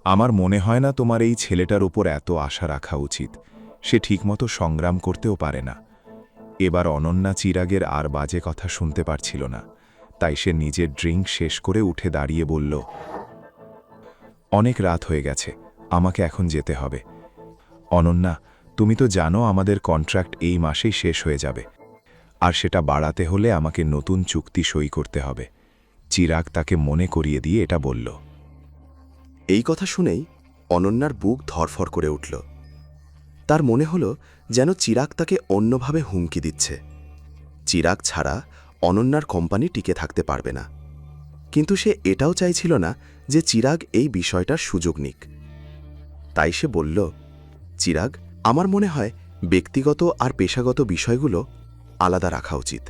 আমার মনে হয় না তোমার এই ছেলেটার উপর এত আশা রাখা উচিত। সে ঠিকমতো সংগ্রাম করতেও পারে না। এবার অনন্যা চিরাগের আর বাজে কথা শুনতে পারছিল না, তাই সে নিজের ড্রিঙ্ক শেষ করে উঠে দাঁড়িয়ে বলল, অনেক রাত হয়ে গেছে, আমাকে এখন যেতে হবে। অনন্যা, তুমি তো জানো আমাদের কন্ট্রাক্ট এই মাসেই শেষ হয়ে যাবে, আর সেটা বাড়াতে হলে আমাকে নতুন চুক্তি সই করতে হবে। চিরাগ তাকে মনে করিয়ে দিয়ে এটা বলল। এই কথা শুনেই অনন্যার বুক ধরফর করে উঠল। তার মনে হলো যেন চিরাগ তাকে অন্যভাবে হুমকি দিচ্ছে। চিরাগ ছাড়া অনন্যার কোম্পানি টিকে থাকতে পারবে না, কিন্তু সে এটাও চাইছিল না যে চিরাগ এই বিষয়টার সুযোগ নিক। তাই সে বলল, চিরাগ, আমার মনে হয় ব্যক্তিগত আর পেশাগত বিষয়গুলো আলাদা রাখা উচিত।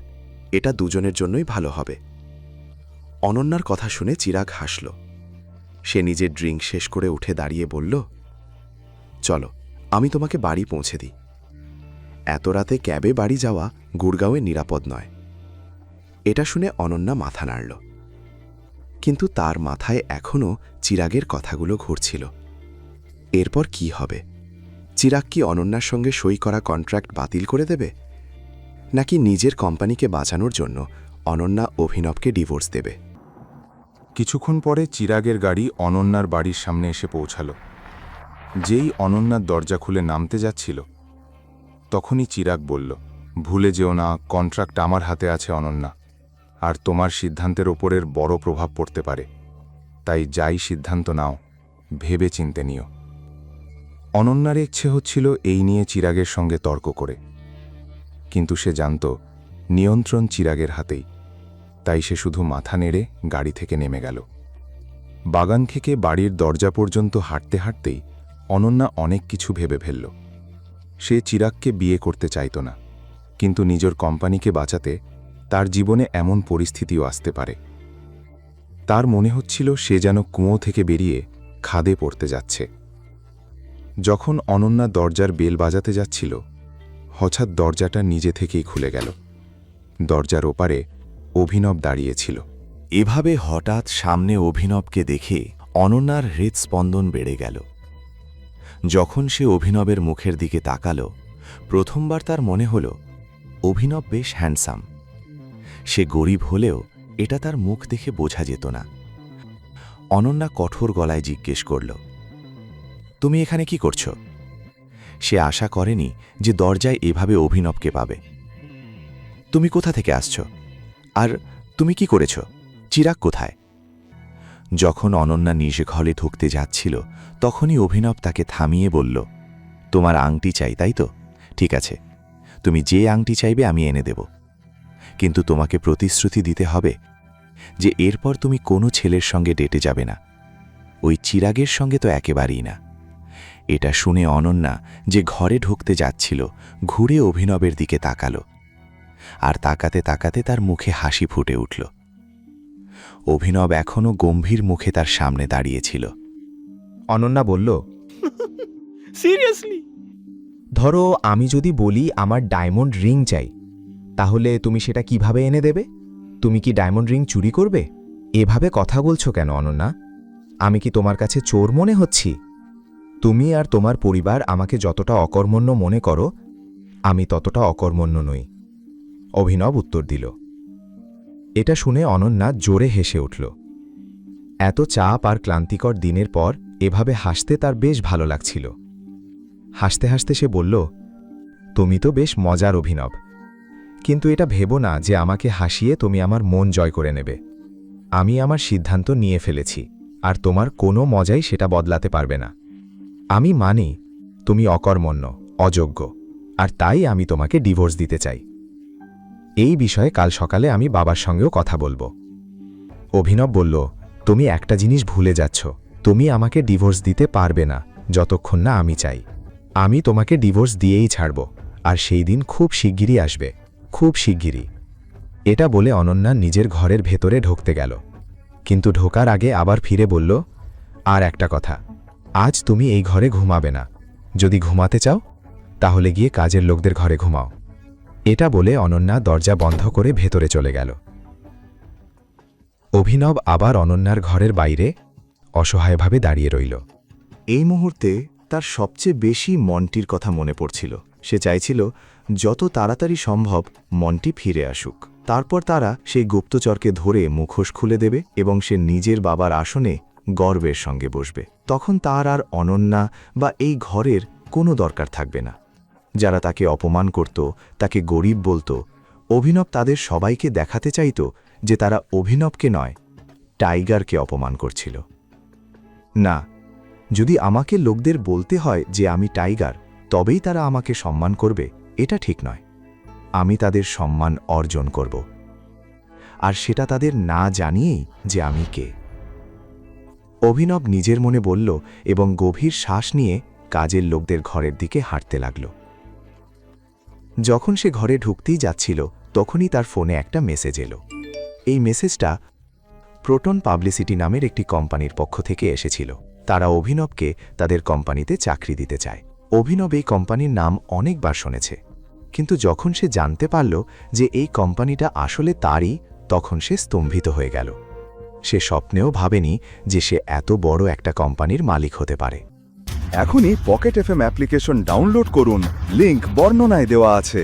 এটা দুজনের জন্যই ভালো হবে। অনন্যার কথা শুনে চিরাগ হাসল। সে নিজের ড্রিঙ্ক শেষ করে উঠে দাঁড়িয়ে বলল, চলো, আমি তোমাকে বাড়ি পৌঁছে দিই। এত রাতে ক্যাবে বাড়ি যাওয়া গুড়গাঁওয়ে নিরাপদ নয়। এটা শুনে অনন্যা মাথা নাড়ল, কিন্তু তার মাথায় এখনও চিরাগের কথাগুলো ঘুরছিল। এরপর কি হবে? চিরাগ কি অনন্যার সঙ্গে সই করা কন্ট্রাক্ট বাতিল করে দেবে, নাকি নিজের কোম্পানিকে বাঁচানোর জন্য অনন্যা অভিনবকে ডিভোর্স দেবে? কিছুক্ষণ পরে চিরাগের গাড়ি অনন্যার বাড়ির সামনে এসে পৌঁছাল। যেই অনন্যার দরজা খুলে নামতে যাচ্ছিল, তখনই চিরাগ বলল, ভুলে যেও না, কন্ট্রাক্ট আমার হাতে আছে অনন্যা, আর তোমার সিদ্ধান্তের ওপরের বড় প্রভাব পড়তে পারে। তাই যাই সিদ্ধান্ত নাও, ভেবে চিন্তে নিও। অনন্যার ইচ্ছে হচ্ছিল এই নিয়ে চিরাগের সঙ্গে তর্ক করে, কিন্তু সে জানত নিয়ন্ত্রণ চিরাগের হাতেই। তাই সে শুধু মাথা নেড়ে গাড়ি থেকে নেমে গেল। বাগান থেকে বাড়ির দরজা পর্যন্ত হাঁটতে হাঁটতেই অনন্যা অনেক কিছু ভেবে ফেলল। সে চিরাগকে বিয়ে করতে চাইত না, কিন্তু নিজের কোম্পানিকে বাঁচাতে তার জীবনে এমন পরিস্থিতিও আসতে পারে। তার মনে হচ্ছিল সে যেন কুঁয়ো থেকে বেরিয়ে খাদে পড়তে যাচ্ছে। যখন অনন্যা দরজার বেল বাজাতে যাচ্ছিল, হঠাৎ দরজাটা নিজে থেকেই খুলে গেল। দরজার ওপারে অভিনব দাঁড়িয়েছিল। এভাবে হঠাৎ সামনে অভিনবকে দেখে অনন্যার হৃদস্পন্দন বেড়ে গেল। যখন সে অভিনবের মুখের দিকে তাকাল, প্রথমবার তার মনে হল অভিনব বেশ হ্যান্ডসাম। সে গরিব হলেও এটা তার মুখ দেখে বোঝা যেত না। অনন্যা কঠোর গলায় জিজ্ঞেস করল, তুমি এখানে কি করছো? সে আশা করেনি যে দরজায় এভাবে অভিনবকে পাবে। তুমি কোথা থেকে আসছো, আর তুমি কি করেছ? চিরাগ কোথায়? যখন অনন্যা নিজ ঘরে ঢুকতে যাচ্ছিল, তখনই অভিনব তাকে থামিয়ে বলল, তোমার আংটি চাই, তাই তো? ঠিক আছে, তুমি যে আংটি চাইবে আমি এনে দেব, কিন্তু তোমাকে প্রতিশ্রুতি দিতে হবে যে এরপর তুমি কোনো ছেলের সঙ্গে ডেটে যাবে না। ওই চিরাগের সঙ্গে তো একেবারেই না। এটা শুনে অনন্যা যে ঘরে ঢুকতে যাচ্ছিল, ঘুরে অভিনবের দিকে তাকালো, আর তাকাতে তাকাতে তার মুখে হাসি ফুটে উঠল। অভিনব এখনও গম্ভীর মুখে তার সামনে দাঁড়িয়েছিল। অনন্যা বলল, সিরিয়াসলি? ধরো আমি যদি বলি আমার ডায়মন্ড রিং চাই, তাহলে তুমি সেটা কিভাবে এনে দেবে? তুমি কি ডায়মন্ড রিং চুরি করবে? এভাবে কথা বলছো কেন অনন্যা? আমি কি তোমার কাছে চোর মনে হচ্ছি? তুমি আর তোমার পরিবার আমাকে যতটা অকর্মণ্য মনে করো, আমি ততটা অকর্মণ্য নই। অভিনব উত্তর দিল। এটা শুনে অনন্যা জোরে হেসে উঠল। এত চাপ আর ক্লান্তিকর দিনের পর এভাবে হাসতে তার বেশ ভালো লাগছিল। হাসতে হাসতে সে বলল, তুমি তো বেশ মজার অভিনব, কিন্তু এটা ভেবো না যে আমাকে হাসিয়ে তুমি আমার মন জয় করে নেবে। আমি আমার সিদ্ধান্ত নিয়ে ফেলেছি, আর তোমার কোনো মজাই সেটা বদলাতে পারবে না। আমি মানি তুমি অকর্মণ্য, অযোগ্য, আর তাই আমি তোমাকে ডিভোর্স দিতে চাই। এই বিষয়ে কাল সকালে আমি বাবার সঙ্গেও কথা বলবো। অভিনব বলল, তুমি একটা জিনিস ভুলে যাচ্ছ, তুমি আমাকে ডিভোর্স দিতে পারবে না যতক্ষণ না আমি চাই। আমি তোমাকে ডিভোর্স দিয়েই ছাড়ব, আর সেই দিন খুব শিগগিরই আসবে, খুব শিগগিরই। এটা বলে অনন্যা নিজের ঘরের ভেতরে ঢুকতে গেল, কিন্তু ঢোকার আগে আবার ফিরে বলল, আর একটা কথা, আজ তুমি এই ঘরে ঘুমাবে না। যদি ঘুমাতে চাও তাহলে গিয়ে কাজের লোকদের ঘরে ঘুমাও। এটা বলে অনন্যা দরজা বন্ধ করে ভেতরে চলে গেল। অভিনব আবার অনন্যার ঘরের বাইরে অসহায়ভাবে দাঁড়িয়ে রইল। এই মুহূর্তে তার সবচেয়ে বেশি মন্টির কথা মনে পড়ছিল। সে চাইছিল যত তাড়াতাড়ি সম্ভব মন্টি ফিরে আসুক। তারপর তারা সেই গুপ্তচরকে ধরে মুখোশ খুলে দেবে এবং সে নিজের বাবার আসনে গর্বের সঙ্গে বসবে। তখন তার আর অনন্যা বা এই ঘরের কোনো দরকার থাকবে না। যারা তাকে অপমান করত, তাকে গরিব বলতো, অভিনব তাদের সবাইকে দেখাতে চাইত যে তারা অভিনবকে নয়, টাইগারকে অপমান করছিল। না, যদি আমাকে লোকদের বলতে হয় যে আমি টাইগার, তবেই তারা আমাকে সম্মান করবে, এটা ঠিক নয়। আমি তাদের সম্মান অর্জন করব, আর সেটা তাদের না জানিয়েই যে আমি কে। অভিনব নিজের মনে বলল এবং গভীর শ্বাস নিয়ে কাজের লোকদের ঘরের দিকে হাঁটতে লাগল। যখন সে ঘরে ঢুকতেই যাচ্ছিল, তখনই তার ফোনে একটা মেসেজ এলো। এই মেসেজটা প্রোটন পাবলিসিটি নামের একটি কোম্পানির পক্ষ থেকে এসেছিল। তারা অভিনবকে তাদের কোম্পানিতে চাকরি দিতে চায়। অভিনব এই কোম্পানির নাম অনেকবার শুনেছে, কিন্তু যখন সে জানতে পারল যে এই কোম্পানিটা আসলে তারই, তখন সে স্তম্ভিত হয়ে গেল। সে স্বপ্নেও ভাবেনি যে সে এত বড় একটা কোম্পানির মালিক হতে পারে। এখনই পকেট এফএম অ্যাপ্লিকেশন ডাউনলোড করুন, লিংক বর্ণনায় দেওয়া আছে।